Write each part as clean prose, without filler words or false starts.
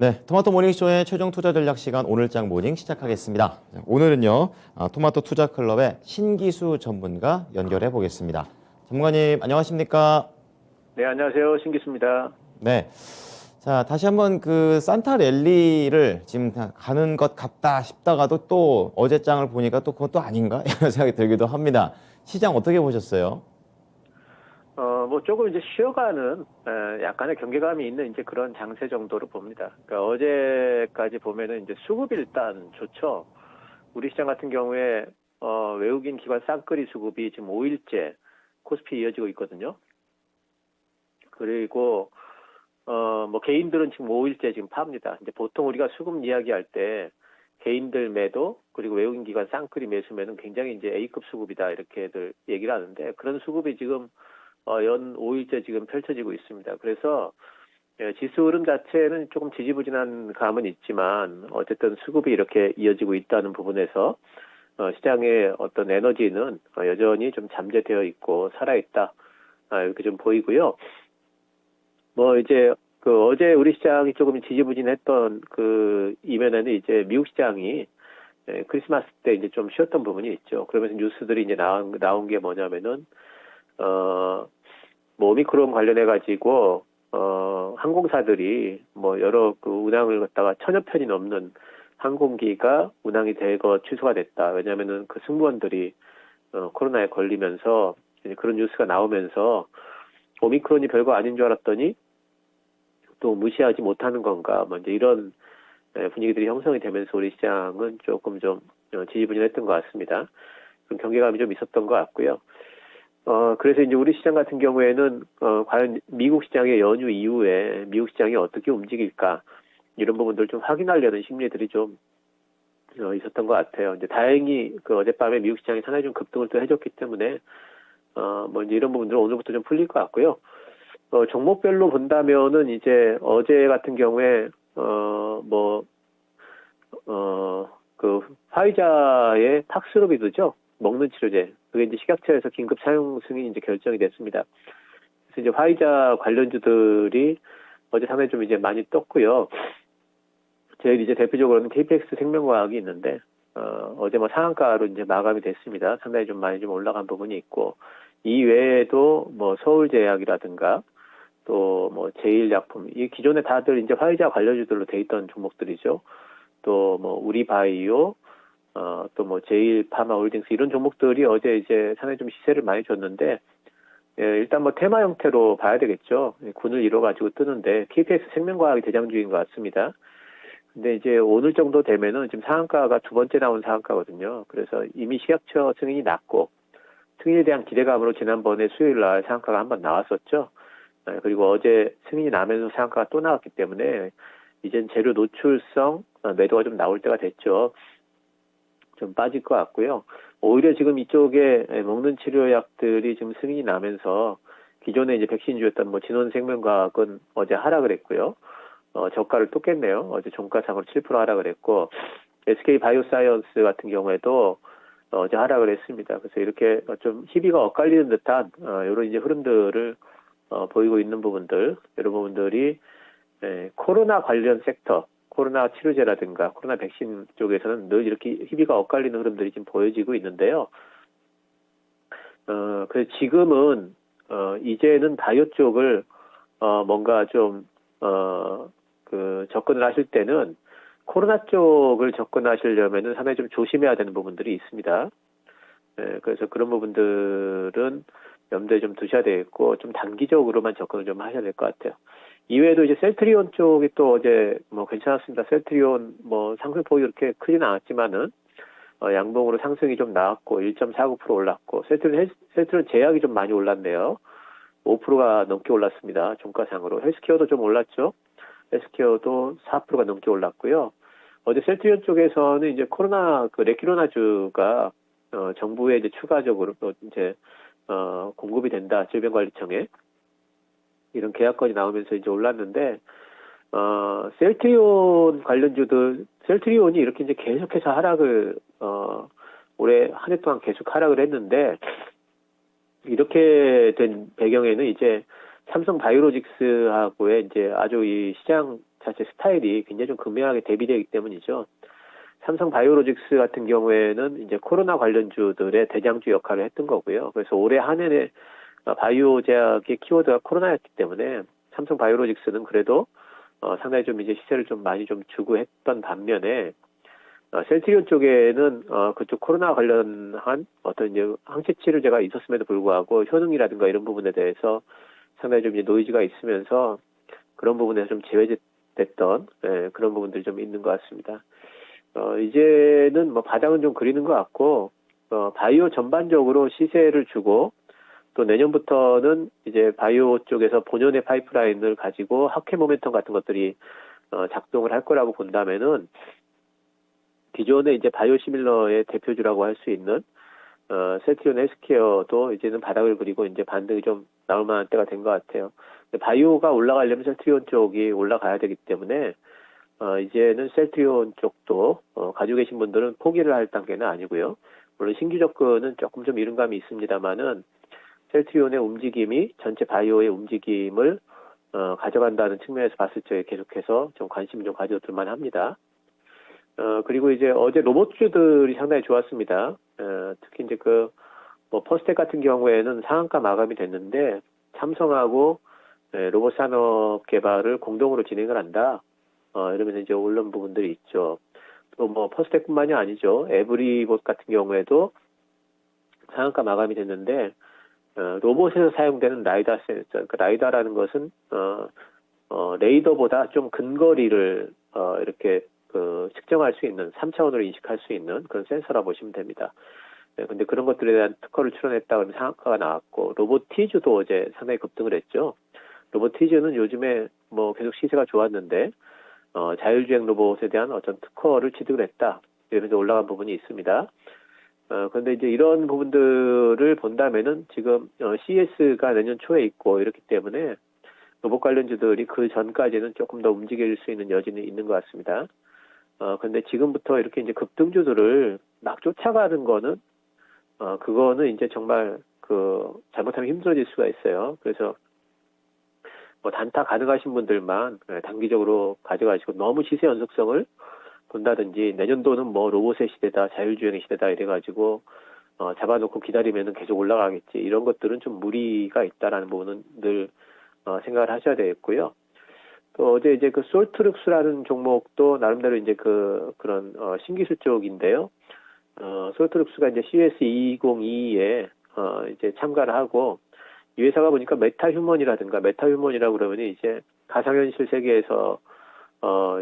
네, 토마토 모닝쇼의 최종 투자 전략 시간 오늘장 모닝 시작하겠습니다. 오늘은요, 토마토 투자 클럽의 신기수 전문가 연결해 보겠습니다. 전문가님, 안녕하십니까? 네, 안녕하세요. 신기수입니다. 네. 자, 다시 한번 그 산타 랠리를 지금 가는 것 같다 싶다가도 또 어제장을 보니까 또 그것도 아닌가? 이런 생각이 들기도 합니다. 시장 어떻게 보셨어요? 조금 이제 쉬어가는, 약간의 경계감이 있는 이제 그런 장세 정도로 봅니다. 그러니까 어제까지 보면은 이제 수급이 일단 좋죠. 우리 시장 같은 경우에, 외국인 기관 쌍끌이 수급이 지금 5일째 코스피 이어지고 있거든요. 그리고, 개인들은 지금 5일째 지금 팝니다. 이제 보통 우리가 수급 이야기할 때 개인들 매도, 그리고 외국인 기관 쌍끌이 매수면은 굉장히 이제 A급 수급이다, 이렇게들 얘기를 하는데, 그런 수급이 지금 연 5일째 지금 펼쳐지고 있습니다. 그래서 지수 흐름 자체는 조금 지지부진한 감은 있지만 어쨌든 수급이 이렇게 이어지고 있다는 부분에서 시장의 어떤 에너지는 여전히 좀 잠재되어 있고 살아있다, 이렇게 좀 보이고요. 이제 어제 우리 시장이 조금 지지부진했던 그 이면에는 이제 미국 시장이 크리스마스 때 이제 좀 쉬었던 부분이 있죠. 그러면서 뉴스들이 이제 나온 게 뭐냐면은 오미크론 관련해가지고, 항공사들이 여러 그 운항을 갖다가 1000여 편이 넘는 항공기가 운항이 되고 취소가 됐다. 왜냐면은 그 승무원들이, 코로나에 걸리면서 이제 그런 뉴스가 나오면서 오미크론이 별거 아닌 줄 알았더니 또 무시하지 못하는 건가. 이제 이런 분위기들이 형성이 되면서 우리 시장은 조금 좀 지지부진했던 것 같습니다. 좀 경계감이 좀 있었던 것 같고요. 그래서 이제 우리 시장 같은 경우에는, 과연 미국 시장의 연휴 이후에 미국 시장이 어떻게 움직일까, 이런 부분들 좀 확인하려는 심리들이 좀, 있었던 것 같아요. 이제 다행히 그 어젯밤에 미국 시장이 상당히 좀 급등을 또 해줬기 때문에, 이제 이런 부분들은 오늘부터 좀 풀릴 것 같고요. 종목별로 본다면은 이제 어제 같은 경우에, 화이자의 팍스로비드죠. 먹는 치료제. 그게 이제 식약처에서 긴급 사용 승인이 이제 결정이 됐습니다. 그래서 이제 화이자 관련주들이 어제 상당히 좀 이제 많이 떴고요. 제일 이제 대표적으로는 KPX 생명과학이 있는데, 어제 상한가로 이제 마감이 됐습니다. 상당히 좀 많이 좀 올라간 부분이 있고, 이 외에도 서울제약이라든가, 또 제일약품, 이 기존에 다들 이제 화이자 관련주들로 돼 있던 종목들이죠. 또 우리바이오, 또 제일파마홀딩스 이런 종목들이 어제 이제 상당히 좀 시세를 많이 줬는데, 일단 테마 형태로 봐야 되겠죠. 군을 이뤄가지고 뜨는데 KPX 생명과학이 대장주인 것 같습니다. 근데 이제 오늘 정도 되면은 지금 상한가가 두 번째 나온 상한가거든요. 그래서 이미 식약처 승인이 났고, 승인에 대한 기대감으로 지난번에 수요일 날 상한가가 한번 나왔었죠. 그리고 어제 승인이 나면서 상한가가 또 나왔기 때문에 이젠 재료 노출성 매도가 좀 나올 때가 됐죠. 좀 빠질 것 같고요. 오히려 지금 이쪽에 먹는 치료약들이 지금 승인이 나면서 기존에 이제 백신주였던 진원생명과학은 어제 하락을 했고요. 저가를 또 깼네요. 어제 종가상으로 7% 하락을 했고, SK 바이오사이언스 같은 경우에도 어제 하락을 했습니다. 그래서 이렇게 좀 희비가 엇갈리는 듯한 이런 이제 흐름들을 보이고 있는 부분들, 이런 부분들이 코로나 관련 섹터, 코로나 치료제라든가 코로나 백신 쪽에서는 늘 이렇게 희비가 엇갈리는 흐름들이 지금 보여지고 있는데요. 그래서 지금은 이제는 바이오 쪽을 뭔가 좀 접근을 하실 때는 코로나 쪽을 접근하시려면은 상당히 좀 조심해야 되는 부분들이 있습니다. 그래서 그런 부분들은 염두에 좀 두셔야 되겠고, 좀 단기적으로만 접근을 좀 하셔야 될 것 같아요. 이외에도 이제 셀트리온 쪽이 또 어제 괜찮았습니다. 셀트리온 상승폭이 그렇게 크지는 않았지만은 양봉으로 상승이 좀 나왔고 1.49% 올랐고, 셀트리온 제약이 좀 많이 올랐네요. 5%가 넘게 올랐습니다. 종가상으로. 헬스케어도 좀 올랐죠. 헬스케어도 4%가 넘게 올랐고요. 어제 셀트리온 쪽에서는 이제 코로나 레키로나주가 정부에 이제 추가적으로 이제 공급이 된다, 질병관리청에. 이런 계약건이 나오면서 이제 올랐는데, 셀트리온 관련주들, 셀트리온이 이렇게 이제 계속해서 하락을, 올해 한 해 동안 계속 하락을 했는데, 이렇게 된 배경에는 이제 삼성 바이오로직스하고의 이제 아주 이 시장 자체 스타일이 굉장히 좀 극명하게 대비되기 때문이죠. 삼성 바이오로직스 같은 경우에는 이제 코로나 관련주들의 대장주 역할을 했던 거고요. 그래서 올해 한 해에 바이오 제약의 키워드가 코로나였기 때문에 삼성 바이오로직스는 그래도 상당히 좀 이제 시세를 좀 많이 좀 주고 했던 반면에 셀트리온 쪽에는 그쪽 코로나 관련한 어떤 이제 항체 치료제가 있었음에도 불구하고 효능이라든가 이런 부분에 대해서 상당히 좀 이제 노이즈가 있으면서 그런 부분에서 좀 제외됐던 그런 부분들이 좀 있는 것 같습니다. 이제는 뭐 바닥은 좀 그리는 것 같고 바이오 전반적으로 시세를 주고 또 내년부터는 이제 바이오 쪽에서 본연의 파이프라인을 가지고 학회 모멘텀 같은 것들이 작동을 할 거라고 본다면은 기존의 이제 바이오시밀러의 대표주라고 할 수 있는 셀트리온 헬스케어도 이제는 바닥을 그리고 이제 반등이 좀 나올 만한 때가 된 것 같아요. 바이오가 올라가려면 셀트리온 쪽이 올라가야 되기 때문에 이제는 셀트리온 쪽도 가지고 계신 분들은 포기를 할 단계는 아니고요. 물론 신규 접근은 조금 좀 이른감이 있습니다만은 셀트리온의 움직임이 전체 바이오의 움직임을 가져간다는 측면에서 봤을 때 계속해서 좀 관심을 좀 가져둘 만합니다. 그리고 이제 어제 로봇주들이 상당히 좋았습니다. 특히 이제 뭐 퍼스텍 같은 경우에는 상한가 마감이 됐는데 삼성하고 로봇 산업 개발을 공동으로 진행을 한다. 이러면서 이제 올른 부분들이 있죠. 또 뭐 퍼스텍뿐만이 아니죠. 에브리봇 같은 경우에도 상한가 마감이 됐는데 로봇에서 사용되는 라이다 센서, 그러니까 라이다라는 것은 레이더보다 좀 근거리를 이렇게 측정할 수 있는 3차원으로 인식할 수 있는 그런 센서라 보시면 됩니다. 근데 그런 것들에 대한 특허를 출원했다 그러면 상한가가 나왔고 로보티즈도 어제 상당히 급등을 했죠. 로보티즈는 요즘에 뭐 계속 시세가 좋았는데 자율주행 로봇에 대한 어떤 특허를 취득을 했다 이러면서 올라간 부분이 있습니다. 그런데 이제 이런 부분들을 본다면은 지금 CES가 내년 초에 있고 이렇기 때문에 로봇 관련주들이 그 전까지는 조금 더 움직일 수 있는 여지는 있는 것 같습니다. 근데 지금부터 이렇게 이제 급등주들을 막 쫓아가는 거는, 그거는 이제 정말 잘못하면 힘들어질 수가 있어요. 그래서 뭐 단타 가능하신 분들만 단기적으로 가져가시고 너무 시세 연속성을 본다든지 내년도는 뭐 로봇의 시대다, 자율주행의 시대다 이래가지고, 잡아놓고 기다리면은 계속 올라가겠지. 이런 것들은 좀 무리가 있다라는 부분은 늘, 생각을 하셔야 되겠고요. 또 어제 이제 솔트룩스라는 종목도 나름대로 이제 그런 신기술 쪽인데요. 솔트룩스가 이제 CES 2022에 이제 참가를 하고 이 회사가 보니까 메타휴먼이라고 그러면 이제 가상현실 세계에서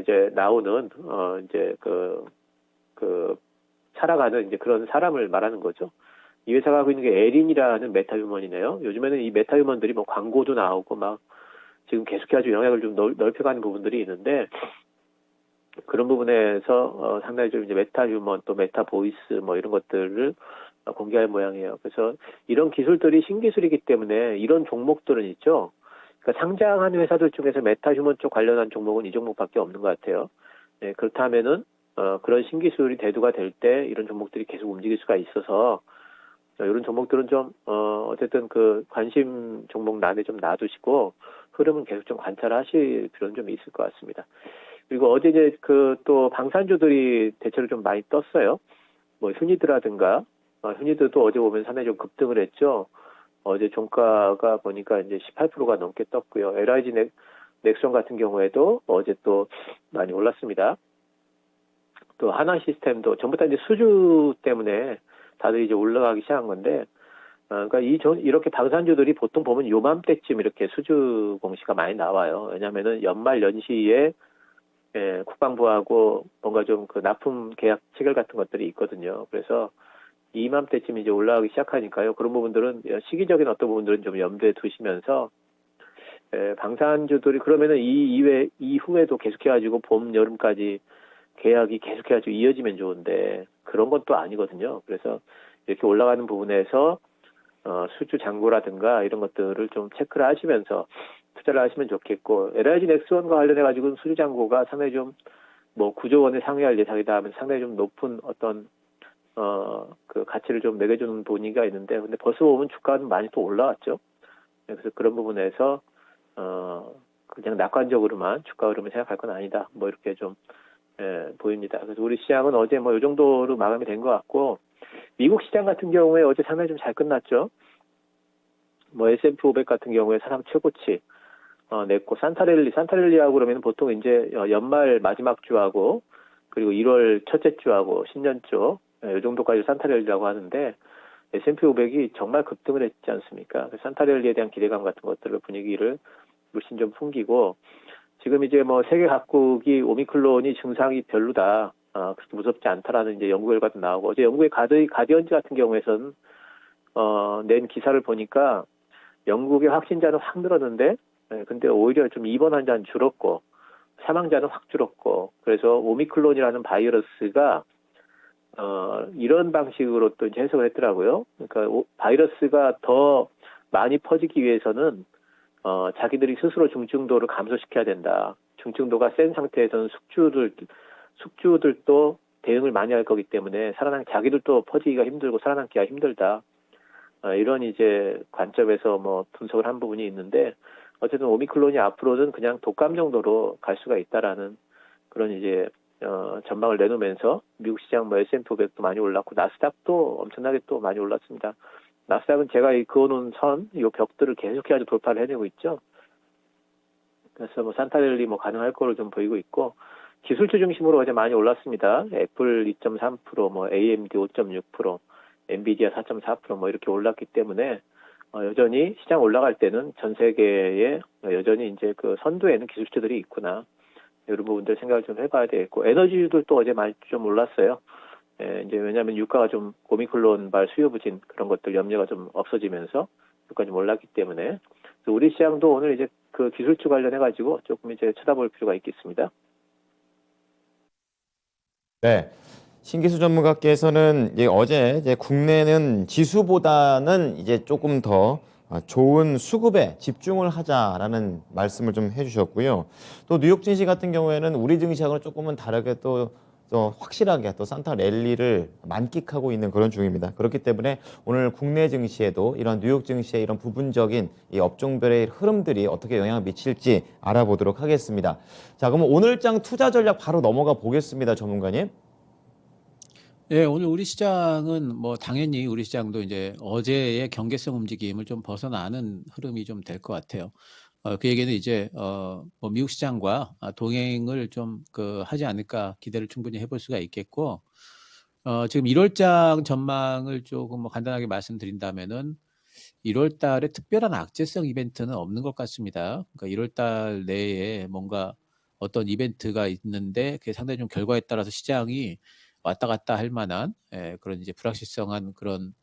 이제 나오는 이제 살아가는 이제 그런 사람을 말하는 거죠. 이 회사가 하고 있는 게 에린이라는 메타휴먼이네요. 요즘에는 이 메타휴먼들이 뭐 광고도 나오고 막 지금 계속해서 아주 영향을 좀 넓혀가는 부분들이 있는데 그런 부분에서 상당히 좀 이제 메타휴먼 또 메타보이스 뭐 이런 것들을 공개할 모양이에요. 그래서 이런 기술들이 신기술이기 때문에 이런 종목들은 있죠. 그러니까 상장한 회사들 중에서 메타휴먼 쪽 관련한 종목은 이 종목밖에 없는 것 같아요. 네, 그렇다면은 그런 신기술이 대두가 될 때 이런 종목들이 계속 움직일 수가 있어서 이런 종목들은 좀 어쨌든 관심 종목란에 좀 놔두시고 흐름은 계속 좀 관찰하실 필요는 좀 있을 것 같습니다. 그리고 어제 이제 또 방산주들이 대체로 좀 많이 떴어요. 뭐 휴니드라든가 휴니드도 어제 보면 상당히 좀 급등을 했죠. 어제 종가가 보니까 이제 18%가 넘게 떴고요. LIG 넥선 같은 경우에도 어제 또 많이 올랐습니다. 또 하나 시스템도 전부 다 이제 수주 때문에 다들 이제 올라가기 시작한 건데, 그러니까 이렇게 방산주들이 보통 보면 요맘때쯤 이렇게 수주 공시가 많이 나와요. 왜냐면은 연말 연시에 국방부하고 뭔가 좀 납품 계약 체결 같은 것들이 있거든요. 그래서 이맘때쯤 이제 올라가기 시작하니까요. 그런 부분들은 시기적인 어떤 부분들은 좀 염두에 두시면서 방산주들이 그러면은 이후에도 계속해가지고 봄 여름까지 계약이 계속해가지고 이어지면 좋은데 그런 건 또 아니거든요. 그래서 이렇게 올라가는 부분에서 수주 잔고라든가 이런 것들을 좀 체크를 하시면서 투자를 하시면 좋겠고 LIG 넥스원과 관련해가지고는 수주 잔고가 상당히 좀 뭐 9조 원에 상회할 예상이다 하면 상당히 좀 높은 어떤 가치를 좀 매겨주는 분위기가 있는데 근데 벌써 보면 주가는 많이 또 올라왔죠. 그래서 그런 부분에서 그냥 낙관적으로만 주가 흐름을 생각할 건 아니다. 뭐 이렇게 좀 보입니다. 그래서 우리 시장은 어제 뭐 이 정도로 마감이 된 것 같고, 미국 시장 같은 경우에 어제 상당히 좀 잘 끝났죠. 뭐 S&P 500 같은 경우에 사상 최고치 냈고, 산타랠리하고 그러면 보통 이제 연말 마지막 주하고 그리고 1월 첫째 주하고 신년 주, 이 정도까지 산타랠리라고 하는데, S&P 500이 정말 급등을 했지 않습니까? 산타랠리에 대한 기대감 같은 것들을 분위기를 물씬 좀 풍기고, 지금 이제 뭐 세계 각국이 오미크론이 증상이 별로다, 그렇게 무섭지 않다라는 이제 연구 결과도 나오고, 어제 영국의 가디언즈 같은 경우에서는 낸 기사를 보니까 영국의 확진자는 확 늘었는데, 근데 오히려 좀 입원 환자는 줄었고 사망자는 확 줄었고, 그래서 오미크론이라는 바이러스가 이런 방식으로 또 이제 해석을 했더라고요. 그러니까 바이러스가 더 많이 퍼지기 위해서는 자기들이 스스로 중증도를 감소시켜야 된다. 중증도가 센 상태에서는 숙주들도 대응을 많이 할 거기 때문에 자기들도 퍼지기가 힘들고 살아남기가 힘들다. 이런 이제 관점에서 뭐 분석을 한 부분이 있는데, 어쨌든 오미크론이 앞으로는 그냥 독감 정도로 갈 수가 있다라는 그런 이제 전망을 내놓으면서 미국 시장 뭐 S&P 500도 많이 올랐고 나스닥도 엄청나게 또 많이 올랐습니다. 나스닥은 제가 그어놓은 이 벽들을 계속해서 돌파를 해내고 있죠. 그래서 뭐 산타랠리 뭐 가능할 거로 좀 보이고 있고, 기술주 중심으로 어제 많이 올랐습니다. 애플 2.3%, 뭐 AMD 5.6%, 엔비디아 4.4%뭐 이렇게 올랐기 때문에 여전히 시장 올라갈 때는 전 세계에 여전히 이제 그 선두에는 기술주들이 있구나, 이런 부분들 생각을 좀 해봐야 되겠고, 에너지주들도 어제 많이 좀 올랐어요. 이제 왜냐하면 유가가 좀 오미크론발 수요 부진 그런 것들 염려가 좀 없어지면서 유가 좀 올랐기 때문에, 그래서 우리 시장도 오늘 이제 그 기술주 관련해 가지고 조금 이제 쳐다볼 필요가 있겠습니다. 네. 신기수 전문가께서는 어제 이제 국내는 지수보다는 이제 조금 더 좋은 수급에 집중을 하자라는 말씀을 좀 해주셨고요. 또 뉴욕 증시 같은 경우에는 우리 증시하고는 조금은 다르게 또 확실하게 또 산타 랠리를 만끽하고 있는 그런 중입니다. 그렇기 때문에 오늘 국내 증시에도 이런 뉴욕 증시의 이런 부분적인 이 업종별의 흐름들이 어떻게 영향을 미칠지 알아보도록 하겠습니다. 자, 그럼 오늘장 투자 전략 바로 넘어가 보겠습니다, 전문가님. 예, 오늘 우리 시장은 뭐 당연히 우리 시장도 이제 어제의 경계성 움직임을 좀 벗어나는 흐름이 좀 될 것 같아요. 그 얘기는 이제 뭐 미국 시장과 동행을 좀 하지 않을까 기대를 충분히 해볼 수가 있겠고, 지금 1월장 전망을 조금 뭐 간단하게 말씀드린다면은 1월 달에 특별한 악재성 이벤트는 없는 것 같습니다. 그러니까 1월 달 내에 뭔가 어떤 이벤트가 있는데 그게 상당히 좀 결과에 따라서 시장이 왔다 갔다 할 만한 그런 이제 불확실성한 그런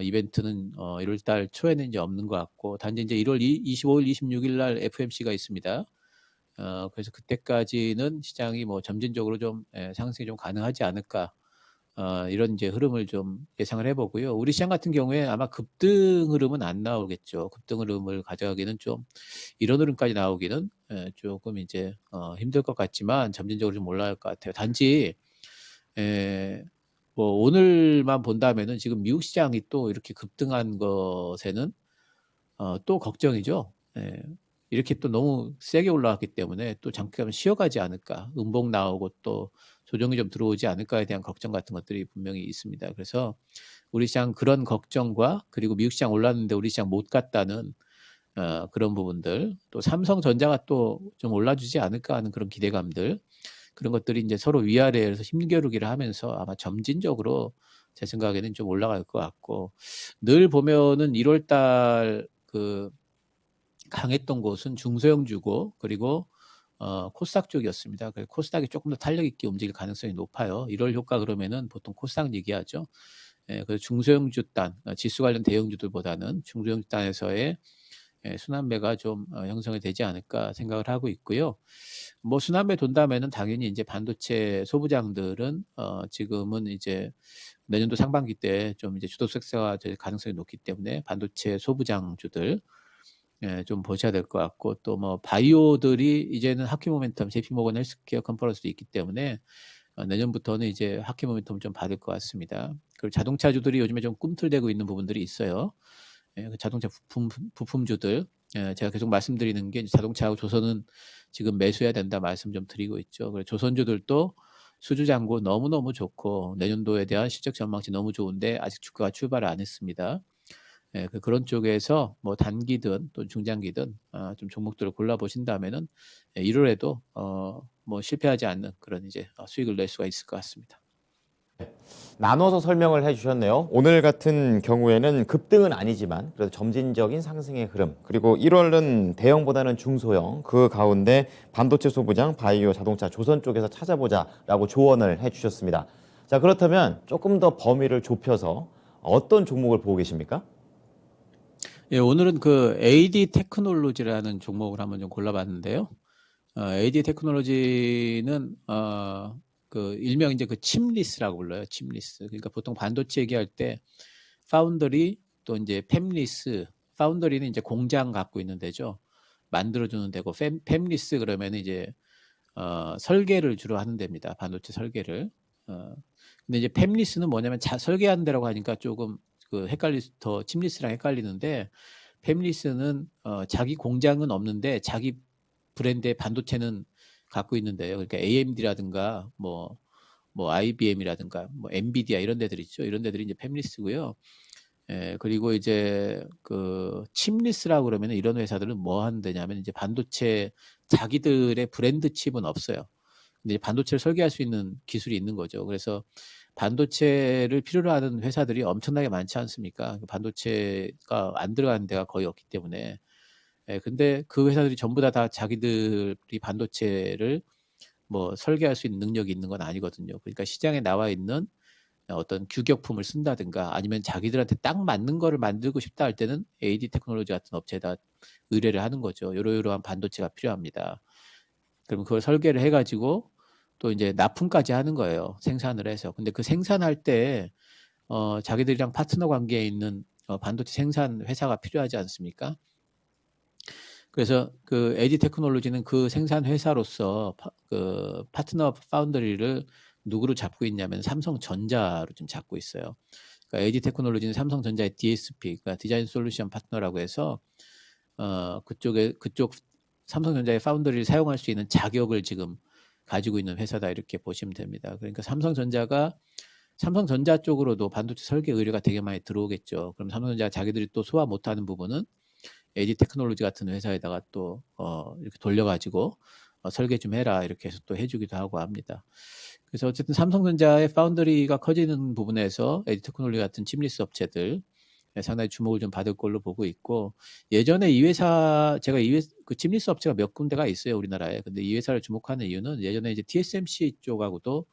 이벤트는 1월 달 초에는 이제 없는 것 같고, 단지 이제 1월 25일, 26일 날 FMC가 있습니다. 그래서 그때까지는 시장이 뭐 점진적으로 좀 상승이 좀 가능하지 않을까, 이런 이제 흐름을 좀 예상을 해보고요. 우리 시장 같은 경우에 아마 급등 흐름은 안 나오겠죠. 급등 흐름을 가져가기는 좀 이런 흐름까지 나오기는 조금 이제 힘들 것 같지만 점진적으로 좀 올라갈 것 같아요. 단지 뭐 오늘만 본다면은 지금 미국 시장이 또 이렇게 급등한 것에는 또 걱정이죠. 이렇게 또 너무 세게 올라왔기 때문에 또 잠깐 쉬어가지 않을까, 음봉 나오고 또 조정이 좀 들어오지 않을까에 대한 걱정 같은 것들이 분명히 있습니다. 그래서 우리 시장 그런 걱정과, 그리고 미국 시장 올랐는데 우리 시장 못 갔다는 그런 부분들, 또 삼성전자가 또 좀 올라주지 않을까 하는 그런 기대감들, 그런 것들이 이제 서로 위아래에서 힘겨루기를 하면서 아마 점진적으로 제 생각에는 좀 올라갈 것 같고, 늘 보면은 1월 달 강했던 곳은 중소형주고, 그리고 코스닥 쪽이었습니다. 그래서 코스닥이 조금 더 탄력 있게 움직일 가능성이 높아요. 1월 효과 그러면은 보통 코스닥 얘기하죠. 그래서 중소형주 단, 지수 관련 대형주들보다는 중소형주 단에서의 순환매가 좀 형성이 되지 않을까 생각을 하고 있고요. 뭐 순환매 돈다면은 당연히 이제 반도체 소부장들은 지금은 이제 내년도 상반기 때 좀 이제 주도 색서가 될 가능성이 높기 때문에 반도체 소부장주들 좀 보셔야 될 것 같고, 또 뭐 바이오들이 이제는 하키모멘텀, JP모건 헬스케어 컨퍼런스도 있기 때문에 내년부터는 이제 하키모멘텀을 좀 받을 것 같습니다. 그리고 자동차주들이 요즘에 좀 꿈틀대고 있는 부분들이 있어요. 그 자동차 부품주들, 제가 계속 말씀드리는 게 자동차하고 조선은 지금 매수해야 된다 말씀 좀 드리고 있죠. 그래서 조선주들도 수주 잔고 너무너무 좋고 내년도에 대한 실적 전망치 너무 좋은데 아직 주가가 출발을 안 했습니다. 그런 쪽에서 뭐 단기든 또 중장기든 좀 종목들을 골라보신다면은 1월에도 뭐 실패하지 않는 그런 이제 수익을 낼 수가 있을 것 같습니다. 나눠서 설명을 해주셨네요. 오늘 같은 경우에는 급등은 아니지만 그래도 점진적인 상승의 흐름, 그리고 1월은 대형보다는 중소형, 그 가운데 반도체 소부장, 바이오, 자동차, 조선 쪽에서 찾아보자라고 조언을 해주셨습니다. 자, 그렇다면 조금 더 범위를 좁혀서 어떤 종목을 보고 계십니까? 예, 오늘은 그 AD 테크놀로지라는 종목을 한번 좀 골라봤는데요. AD 테크놀로지는 그 일명 이제 그 칩리스라고 불러요. 칩리스. 그러니까 보통 반도체 얘기할 때 파운더리 또 이제 팹리스. 파운더리는 이제 공장 갖고 있는 데죠. 만들어주는 데고 팹리스 그러면 이제 설계를 주로 하는 데입니다. 반도체 설계를. 근데 이제 팹리스는 뭐냐면 설계하는 데라고 하니까 조금 그 더 칩리스랑 헷갈리는데 팹리스는 자기 공장은 없는데 자기 브랜드의 반도체는 갖고 있는데요. 그러니까 AMD라든가 뭐 IBM이라든가 뭐 엔비디아 이런 데들 있죠. 이런 데들이 이제 팹리스고요. 그리고 이제 그 칩리스라고 그러면 이런 회사들은 뭐 하는 데냐면 이제 반도체 자기들의 브랜드 칩은 없어요. 근데 반도체를 설계할 수 있는 기술이 있는 거죠. 그래서 반도체를 필요로 하는 회사들이 엄청나게 많지 않습니까? 반도체가 안 들어가는 데가 거의 없기 때문에. 근데 그 회사들이 전부 다 자기들이 반도체를 뭐 설계할 수 있는 능력이 있는 건 아니거든요. 그러니까 시장에 나와 있는 어떤 규격품을 쓴다든가 아니면 자기들한테 딱 맞는 거를 만들고 싶다 할 때는 AD 테크놀로지 같은 업체에다 의뢰를 하는 거죠. 이러이러한 반도체가 필요합니다. 그럼 그걸 설계를 해가지고 또 이제 납품까지 하는 거예요. 생산을 해서. 근데 그 생산할 때 자기들이랑 파트너 관계에 있는 반도체 생산 회사가 필요하지 않습니까? 그래서 그 AD 테크놀로지는 그 생산 회사로서 그 파트너 파운더리를 누구로 잡고 있냐면 삼성전자로 좀 잡고 있어요. 그러니까 AD 테크놀로지는 삼성전자의 DSP, 그러니까 디자인 솔루션 파트너라고 해서 그쪽 삼성전자의 파운더리를 사용할 수 있는 자격을 지금 가지고 있는 회사다 이렇게 보시면 됩니다. 그러니까 삼성전자 쪽으로도 반도체 설계 의뢰가 되게 많이 들어오겠죠. 그럼 삼성전자가 자기들이 또 소화 못하는 부분은 AD 테크놀로지 같은 회사에다가 또 이렇게 돌려가지고 설계 좀 해라 이렇게 해서 또 해주기도 하고 합니다. 그래서 어쨌든 삼성전자의 파운더리가 커지는 부분에서 AD 테크놀로지 같은 칩리스 업체들 상당히 주목을 좀 받을 걸로 보고 있고 예전에 이 회사 제가 그 칩리스 업체가 몇 군데가 있어요 우리나라에. 근데 이 회사를 주목하는 이유는 예전에 이제 TSMC 쪽하고도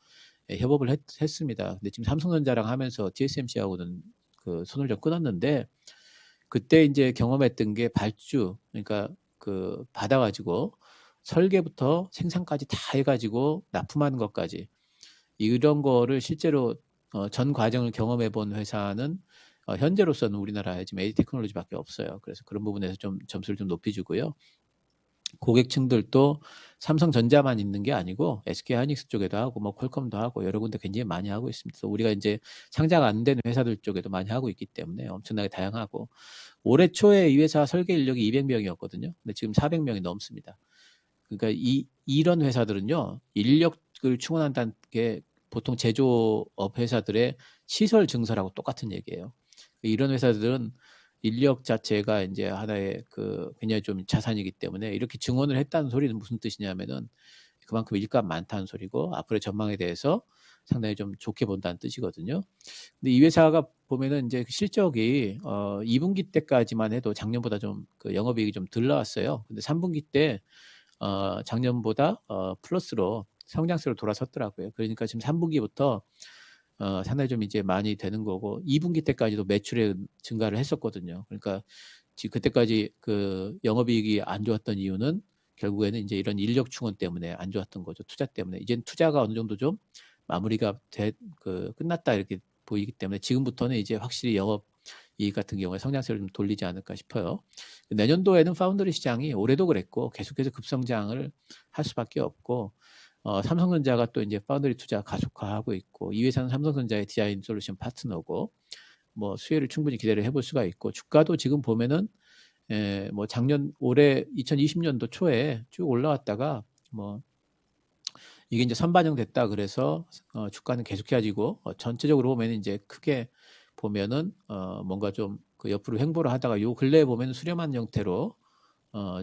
협업을 했습니다. 근데 지금 삼성전자랑 하면서 TSMC하고는 그 손을 좀 끊었는데 그때 이제 경험했던 게 발주, 그러니까 그 받아가지고 설계부터 생산까지 다 해가지고 납품하는 것까지 이런 거를 실제로 전 과정을 경험해 본 회사는 현재로서는 우리나라에 지금 AD 테크놀로지밖에 없어요. 그래서 그런 부분에서 좀 점수를 좀 높여주고요. 고객층들도 삼성전자만 있는 게 아니고 SK 하이닉스 쪽에도 하고 뭐 퀄컴도 하고 여러 군데 굉장히 많이 하고 있습니다. 그래서 우리가 이제 상장 안 된 회사들 쪽에도 많이 하고 있기 때문에 엄청나게 다양하고 올해 초에 이 회사 설계 인력이 200명이었거든요. 근데 지금 400명이 넘습니다. 그러니까 이런 회사들은요 인력을 충원한다는 게 보통 제조업 회사들의 시설 증설하고 똑같은 얘기예요. 이런 회사들은 인력 자체가 이제 하나의 그 굉장히 좀 자산이기 때문에 이렇게 증원을 했다는 소리는 무슨 뜻이냐면은 그만큼 일감 많다는 소리고 앞으로의 전망에 대해서 상당히 좀 좋게 본다는 뜻이거든요. 근데 이 회사가 보면은 이제 실적이 2분기 때까지만 해도 작년보다 좀 그 영업이익이 좀 덜 나왔어요. 근데 3분기 때 작년보다 플러스로 성장세로 돌아섰더라고요. 그러니까 지금 3분기부터 상당히 좀 이제 많이 되는 거고 2분기 때까지도 매출의 증가를 했었거든요. 그러니까 지금 그때까지 그 영업이익이 안 좋았던 이유는 결국에는 이제 이런 인력 충원 때문에 안 좋았던 거죠. 투자 때문에. 이젠 투자가 어느 정도 좀 마무리가 끝났다 이렇게 보이기 때문에 지금부터는 이제 확실히 영업 이익 같은 경우에 성장세를 좀 돌리지 않을까 싶어요. 내년도에는 파운드리 시장이 올해도 그랬고 계속해서 급성장을 할 수밖에 없고 삼성전자가 또 이제 파운드리 투자 가속화하고 있고 이 회사는 삼성전자의 디자인 솔루션 파트너고 뭐 수혜를 충분히 기대를 해볼 수가 있고 주가도 지금 보면은 뭐 올해 2020년도 초에 쭉 올라왔다가 뭐 이게 이제 선반영됐다 그래서 주가는 계속해가지고 전체적으로 보면 이제 크게 보면은 뭔가 좀 그 옆으로 횡보를 하다가 요 근래에 보면 수렴한 형태로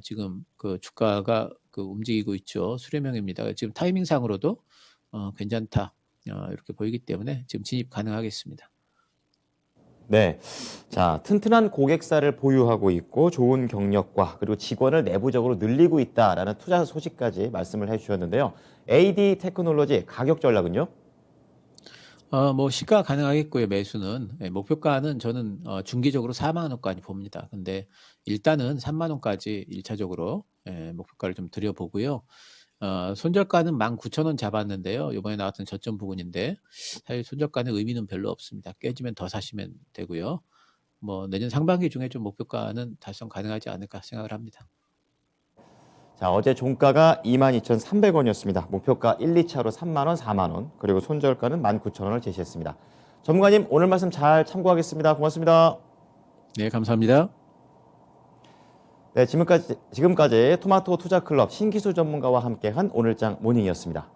지금 그 주가가 그 움직이고 있죠. 수렴형입니다. 지금 타이밍상으로도 괜찮다 이렇게 보이기 때문에 지금 진입 가능하겠습니다. 네. 자, 튼튼한 고객사를 보유하고 있고 좋은 경력과 그리고 직원을 내부적으로 늘리고 있다라는 투자 소식까지 말씀을 해주셨는데요. AD 테크놀로지 가격 전략은요? 뭐 시가 가능하겠고요. 매수는 목표가는 저는 중기적으로 4만 원까지 봅니다. 근데 일단은 3만 원까지 1차적으로 목표가를 좀 드려보고요. 손절가는 19,000원 잡았는데요. 이번에 나왔던 저점 부근인데 사실 손절가는 의미는 별로 없습니다. 깨지면 더 사시면 되고요. 뭐 내년 상반기 중에 좀 목표가는 달성 가능하지 않을까 생각을 합니다. 자, 어제 종가가 22,300원이었습니다. 목표가 1, 2차로 3만 원, 4만 원, 그리고 손절가는 19,000원을 제시했습니다. 전문가님, 오늘 말씀 잘 참고하겠습니다. 고맙습니다. 네, 감사합니다. 네, 지금까지 토마토 투자클럽 신기수 전문가와 함께한 오늘장 모닝이었습니다.